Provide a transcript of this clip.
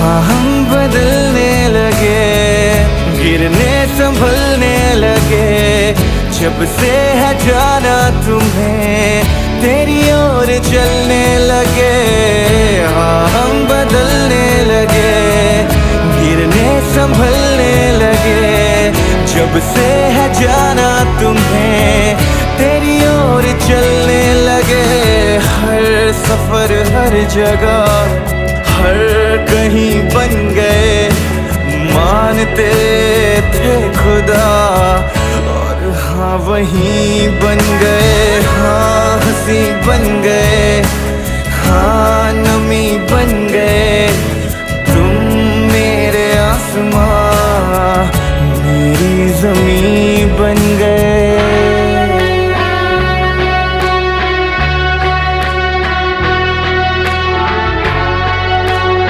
हाँ हम बदलने लगे, गिरने संभलने लगे। जब से है जाना तुम्हें, तेरी ओर चलने लगे। हाँ हम बदलने लगे, गिरने संभलने लगे। जब से है जाना तुम्हें, तेरी ओर चलने लगे। हर सफर हर जगह हर कहीं बन गए, मानते थे खुदा और हाँ वहीं बन गए। हाँ हंसी बन गए,